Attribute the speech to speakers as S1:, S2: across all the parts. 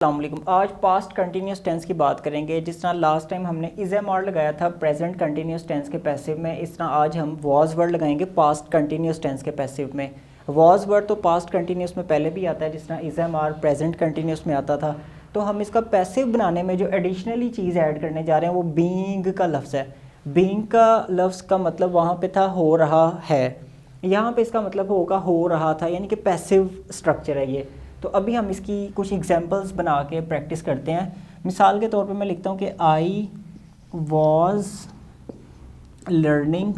S1: अस्सलामुअलैकुम। आज past continuous tense की बात करेंगे। जिस तरह लास्ट टाइम हमने इज एम आर लगाया था प्रेजेंट कंटिन्यूस टेंस के पैसिव में, इस तरह आज हम वॉज वर्ड लगाएंगे पास्ट कंटिन्यूस टेंस के पैसिव में। वॉज वर्ड तो पास्ट कंटिन्यूस में पहले भी आता है, जिस तरह is am are present continuous में आता था। तो हम इसका पैसिव बनाने में जो एडिशनली चीज़ ऐड करने जा रहे हैं वो बीइंग का लफ्ज़ है। बीइंग का लफ्ज़ का मतलब वहाँ पे था हो रहा है, यहाँ पे इसका मतलब होगा हो रहा था, यानी कि पैसिव स्ट्रक्चर है ये। तो अभी हम इसकी कुछ एग्जांपल्स बना के प्रैक्टिस करते हैं। मिसाल के तौर पे मैं लिखता हूँ कि आई वॉज लर्निंग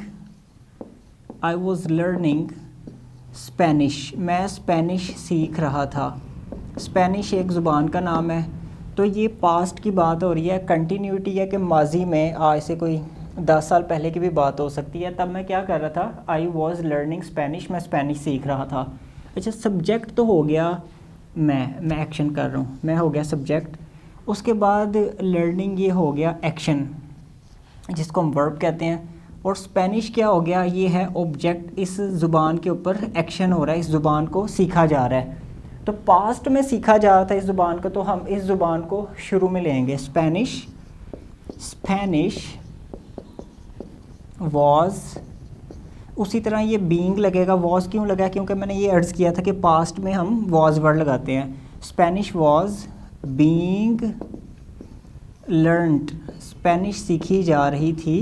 S1: स्पेनिश। मैं स्पेनिश सीख रहा था। स्पेनिश एक ज़ुबान का नाम है। तो ये पास्ट की बात हो रही है, कंटिन्यूटी है कि माजी में आज से कोई 10 साल पहले की भी बात हो सकती है। तब मैं क्या कर रहा था, आई वॉज लर्निंग स्पेनिश, मैं स्पेनिश सीख रहा था। अच्छा, सब्जेक्ट तो हो गया, मैं एक्शन कर रहा हूँ, मैं हो गया सब्जेक्ट। उसके बाद लर्निंग ये हो गया एक्शन, जिसको हम वर्ब कहते हैं। और स्पेनिश क्या हो गया, ये है ऑब्जेक्ट, इस ज़ुबान के ऊपर एक्शन हो रहा है, इस ज़ुबान को सीखा जा रहा है। तो पास्ट में सीखा जा रहा था इस ज़ुबान को, तो हम इस ज़ुबान को शुरू में लेंगे, स्पेनिश वॉज। उसी तरह ये बीइंग लगेगा। वॉज क्यों लगा, क्योंकि मैंने ये अर्ज़ किया था कि पास्ट में हम वॉज वर्ड लगाते हैं। Spanish was being learned, Spanish सीखी जा रही थी।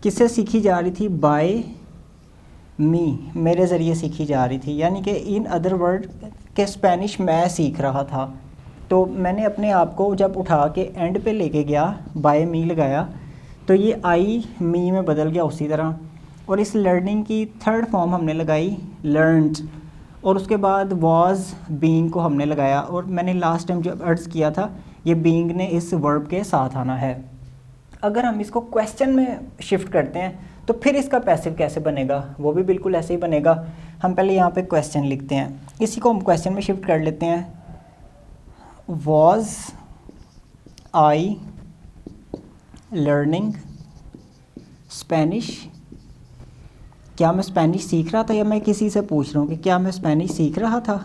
S1: किससे सीखी जा रही थी, बाय मी, मेरे ज़रिए सीखी जा रही थी। यानी कि इन अदर वर्ड के स्पेनिश मैं सीख रहा था। तो मैंने अपने आप को जब उठा के एंड पे लेके गया, बाय मी लगाया, तो ये आई मी में बदल गया उसी तरह। और इस लर्निंग की थर्ड फॉर्म हमने लगाई लर्नड, और उसके बाद वॉज बीइंग को हमने लगाया। और मैंने लास्ट टाइम जब अर्ज किया था, ये बीइंग ने इस वर्ब के साथ आना है। अगर हम इसको क्वेश्चन में शिफ्ट करते हैं तो फिर इसका पैसिव कैसे बनेगा, वो भी बिल्कुल ऐसे ही बनेगा। हम पहले यहाँ पे क्वेश्चन लिखते हैं, इसी को हम क्वेश्चन में शिफ्ट कर लेते हैं। वॉज आई लर्निंग स्पेनिश, क्या मैं स्पेनिश सीख रहा था, या मैं किसी से पूछ रहा हूँ कि क्या मैं स्पेनिश सीख रहा था।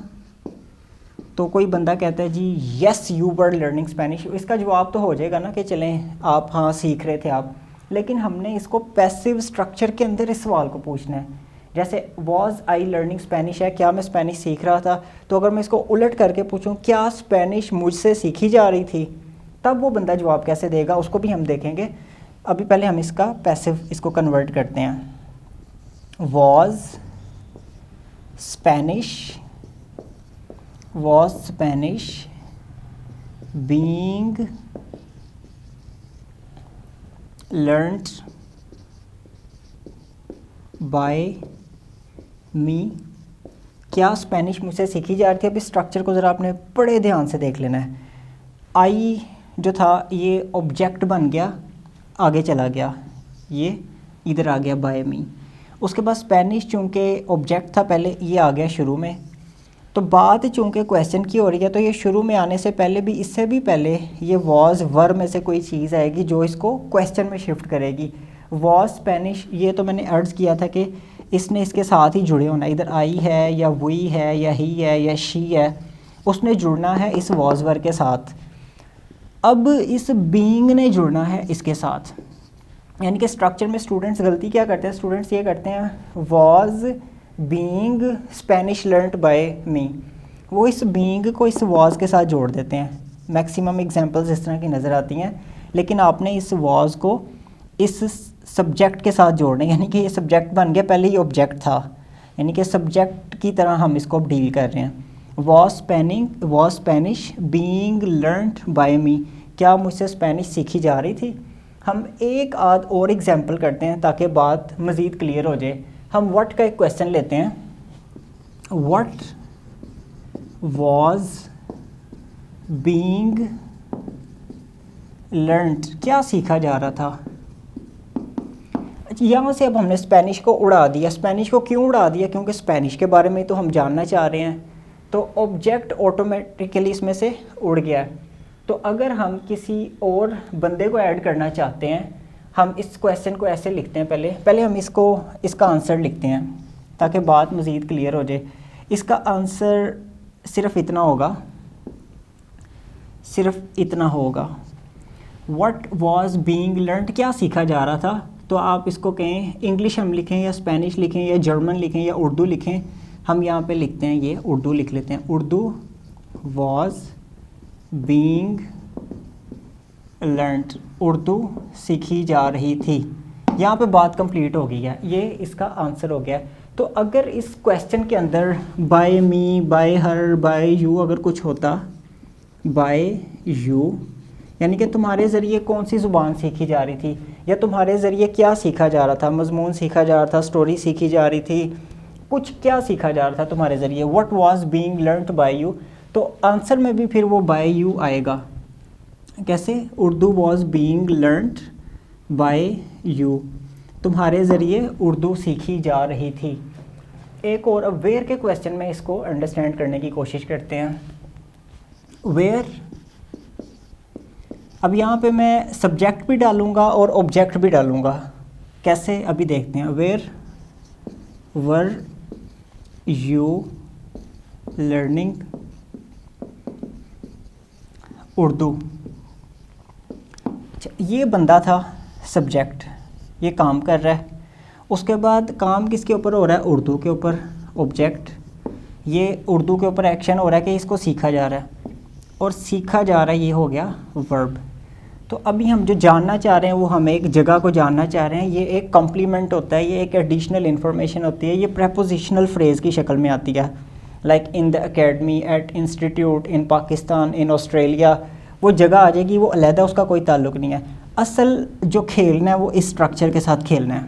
S1: तो कोई बंदा कहता है जी yes you were learning Spanish, इसका जवाब तो हो जाएगा ना कि चलें आप हाँ सीख रहे थे आप। लेकिन हमने इसको पैसिव स्ट्रक्चर के अंदर इस सवाल को पूछना है। जैसे वॉज आई लर्निंग स्पेनिश है, क्या मैं स्पेनिश सीख रहा था। तो अगर मैं इसको उलट करके पूछूं क्या स्पेनिश मुझसे सीखी जा रही थी, तब वो बंदा जवाब कैसे देगा, उसको भी हम देखेंगे। अभी पहले हम इसका पैसिव इसको कन्वर्ट करते हैं। was Spanish being learnt by me, क्या स्पेनिश मुझसे सीखी जा रही थी। अभी स्ट्रक्चर को ज़रा आपने बड़े ध्यान से देख लेना है। आई जो था ये ऑब्जेक्ट बन गया, आगे चला गया, ये इधर आ गया बाय मी। उसके बाद स्पेनिश चूँकि ऑब्जेक्ट था पहले, ये आ गया शुरू में। तो बात चूँकि क्वेश्चन की हो रही है, तो ये शुरू में आने से पहले भी, इससे भी पहले ये वॉज वर्ब में से कोई चीज़ आएगी जो इसको क्वेश्चन में शिफ्ट करेगी। वॉज स्पेनिश, ये तो मैंने अर्ज किया था कि इसने इसके साथ ही जुड़े होना, इधर आई है या वी है या ही है या शी है, उसने जुड़ना है इस वॉज वर्ब के साथ। अब इस बीइंग ने जुड़ना है इसके साथ। यानी कि स्ट्रक्चर में स्टूडेंट्स गलती क्या करते हैं, स्टूडेंट्स ये करते हैं was being Spanish learned by me, वो इस बीइंग को इस वॉज के साथ जोड़ देते हैं। मैक्सिमम एग्जांपल्स इस तरह की नज़र आती हैं। लेकिन आपने इस वॉज को इस सब्जेक्ट के साथ जोड़ना है, यानी कि ये सब्जेक्ट बन गया, पहले ये ऑब्जेक्ट था, यानी कि सब्जेक्ट की तरह हम इसको डील कर रहे हैं। Was Spanish being learned by me, क्या मुझसे स्पेनिश सीखी जा रही थी। हम एक आध और एग्जांपल करते हैं ताकि बात मज़ीद क्लियर हो जाए। हम व्हाट का एक क्वेश्चन लेते हैं, व्हाट वॉज बीइंग लर्नड, क्या सीखा जा रहा था। यहाँ से अब हमने स्पेनिश को उड़ा दिया। स्पेनिश को क्यों उड़ा दिया, क्योंकि स्पेनिश के बारे में तो हम जानना चाह रहे हैं, तो ऑब्जेक्ट ऑटोमेटिकली इसमें से उड़ गया है। तो अगर हम किसी और बंदे को ऐड करना चाहते हैं, हम इस क्वेश्चन को ऐसे लिखते हैं, पहले हम इसका आंसर लिखते हैं ताकि बात मज़ीद क्लियर हो जाए। इसका आंसर सिर्फ इतना होगा, सिर्फ इतना होगा। व्हाट वाज बीइंग लर्नड, क्या सीखा जा रहा था। तो आप इसको कहें इंग्लिश हम लिखें या स्पेनिश लिखें या जर्मन लिखें या उर्दू लिखें, हम यहाँ पे लिखते हैं ये उर्दू लिख लेते हैं। Urdu was being learned, Urdu सीखी जा रही थी। यहाँ पे बात कंप्लीट हो गई है, ये इसका आंसर हो गया। तो अगर इस क्वेश्चन के अंदर by me, by her, by you अगर कुछ होता, बाय यू यानी कि तुम्हारे ज़रिए कौन सी ज़ुबान सीखी जा रही थी या तुम्हारे ज़रिए क्या सीखा जा रहा था, मजमून सीखा जा रहा था, स्टोरी सीखी जा रही थी, कुछ क्या सीखा जा रहा था तुम्हारे ज़रिए, what was being learned by you. तो आंसर में भी फिर वो बाय यू आएगा। कैसे, Urdu was being learned by you, तुम्हारे ज़रिए उर्दू सीखी जा रही थी। एक और वेयर के क्वेश्चन में इसको अंडरस्टैंड करने की कोशिश करते हैं। वेयर, अब यहाँ पे मैं सब्जेक्ट भी डालूँगा और ऑब्जेक्ट भी डालूँगा। कैसे, अभी देखते हैं। Where were you learning Urdu. ये बंदा था सब्जेक्ट, ये काम कर रहा है। उसके बाद काम किसके ऊपर हो रहा है, उर्दू के ऊपर। ऑब्जेक्ट, ये उर्दू के ऊपर एक्शन हो रहा है कि इसको सीखा जा रहा है, और सीखा जा रहा है ये हो गया वर्ब। तो अभी हम जो जानना चाह रहे हैं वो हम एक जगह को जानना चाह रहे हैं। ये एक कॉम्प्लीमेंट होता है, ये एक एडिशनल इन्फॉर्मेशन होती है, ये प्रेपोजिशनल फ्रेज़ की शक्ल में आती है। Like in the academy, at institute, in Pakistan, in Australia, वो जगह आ जाएगी, वो अलहदा, उसका कोई ताल्लुक़ नहीं है। असल जो खेलना है वो इस स्ट्रक्चर के साथ खेलना है।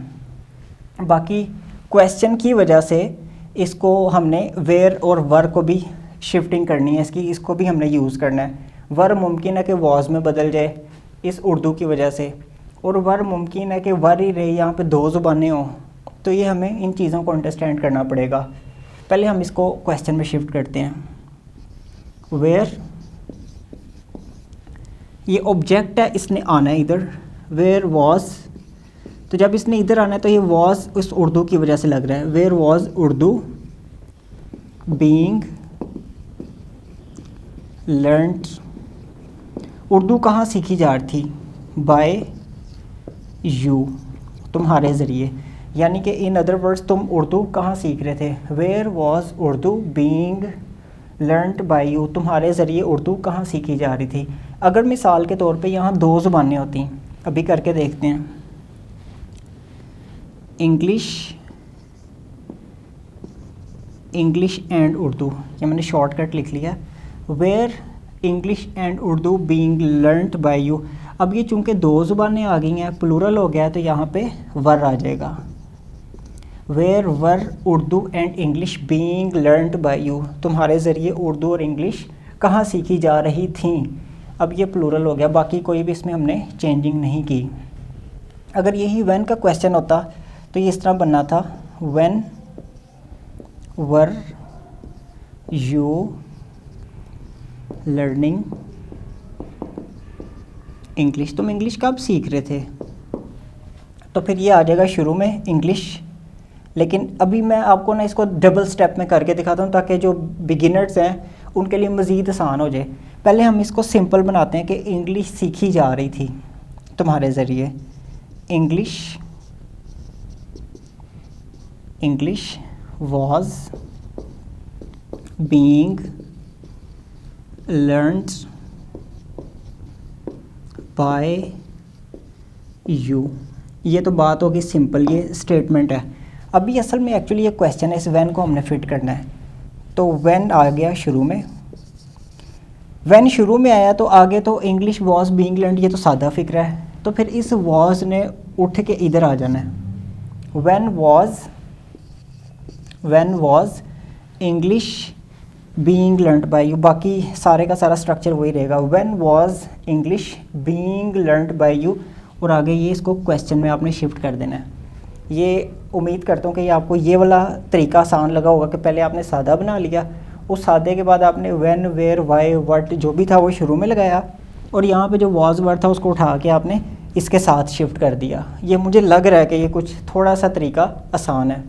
S1: बाकी क्वेश्चन की वजह से इसको हमने वेयर और वर को भी शिफ्टिंग करनी है, इसको भी हमने यूज़ करना है। वर मुमकिन है कि वॉज में बदल जाए इस उर्दू की वजह से, और वर मुमकिन है कि वर ही रहे, यहाँ पे दो ज़ुबानें हों। तो ये हमें इन चीज़ों को अंडरस्टैंड करना पड़ेगा। पहले हम इसको क्वेश्चन में शिफ्ट करते हैं। वेयर, ये ऑब्जेक्ट है, इसने आना है इधर। वेयर वॉज, तो जब इसने इधर आना है तो ये वॉज उस उर्दू की वजह से लग रहा है। Where was Urdu being learned, Urdu कहाँ सीखी जा रही थी, बाय यू, तुम्हारे ज़रिए। यानी कि इन अदर वर्ड्स तुम उर्दू कहाँ सीख रहे थे। Where was Urdu being learned by you, तुम्हारे ज़रिए उर्दू कहाँ सीखी जा रही थी। अगर मिसाल के तौर पे यहाँ दो ज़ुबानें होती, अभी करके देखते हैं। इंग्लिश एंड उर्दू, ये मैंने शॉर्टकट लिख लिया। Where English and Urdu being learned by you. अब ये चूँकि दो ज़ुबानें आ गई हैं, प्लूरल हो गया है, तो यहाँ पे वर आ जाएगा। Where were Urdu and English being learned by you, तुम्हारे ज़रिए उर्दू और इंग्लिश कहाँ सीखी जा रही थी। अब ये प्लूरल हो गया, बाकी कोई भी इसमें हमने चेंजिंग नहीं की। अगर यही व्हेन का क्वेश्चन होता तो ये इस तरह बनना था, when were you learning English, तुम इंग्लिश कब सीख रहे थे। तो फिर ये आ जाएगा शुरू में इंग्लिश। लेकिन अभी मैं आपको ना इसको डबल स्टेप में करके दिखाता हूँ ताकि जो बिगिनर्स हैं उनके लिए मज़ीद आसान हो जाए। पहले हम इसको सिंपल बनाते हैं कि इंग्लिश सीखी जा रही थी तुम्हारे ज़रिए। English was being learned by you. ये तो बात होगी सिंपल, ये स्टेटमेंट है। अभी असल में एक्चुअली ये क्वेश्चन है, इस व्हेन को हमने फिट करना है। तो व्हेन आ गया शुरू में, व्हेन शुरू में आया तो आगे तो इंग्लिश वॉज बीइंग लर्नड, ये तो सादा फिक्र है। तो फिर इस वॉज ने उठ के इधर आ जाना है। When was English being learned by you, बाकी सारे का सारा स्ट्रक्चर वही रहेगा। When was English being learned by you, और आगे ये इसको क्वेश्चन में आपने शिफ्ट कर देना है। ये उम्मीद करता हूँ कि ये आपको ये वाला तरीका आसान लगा होगा कि पहले आपने सादा बना लिया, उस सादे के बाद आपने व्हेन, वेयर, वाई, व्हाट जो भी था वो शुरू में लगाया, और यहाँ पे जो वॉज वर्ड था उसको उठा के आपने इसके साथ शिफ्ट कर दिया। ये मुझे लग रहा है कि ये कुछ थोड़ा सा तरीका आसान है।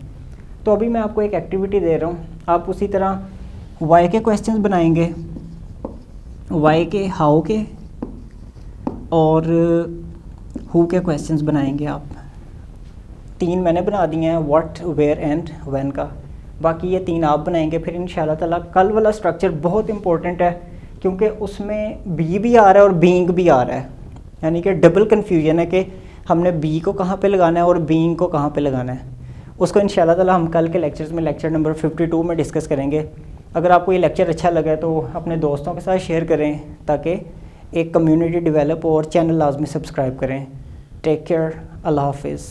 S1: तो अभी मैं आपको एक एक्टिविटी दे रहा हूँ, आप उसी तरह वाई के क्वेश्चंस बनाएंगे। वाई के, हाउ के और हु के क्वेश्चंस बनाएंगे आप। 3 मैंने बना दिए हैं, व्हाट, वेयर एंड व्हेन का। बाकी ये 3 आप बनाएंगे। फिर इंशाल्लाह ताला कल वाला स्ट्रक्चर बहुत इंपॉर्टेंट है, क्योंकि उसमें बी भी आ रहा है और बीइंग भी आ रहा है, यानी कि डबल कन्फ्यूजन है कि हमने बी को कहाँ पे लगाना है और बीइंग को कहाँ पे लगाना है। उसको इंशाल्लाह ताला हम कल के लेक्चर्स में, लेक्चर नंबर 52 में डिस्कस करेंगे। अगर आपको ये लेक्चर अच्छा लगा तो अपने दोस्तों के साथ शेयर करें, ताकि एक कम्युनिटी डेवलप हो, और चैनल लाजमी सब्सक्राइब करें। टेक केयर, अल्लाह हाफिज़।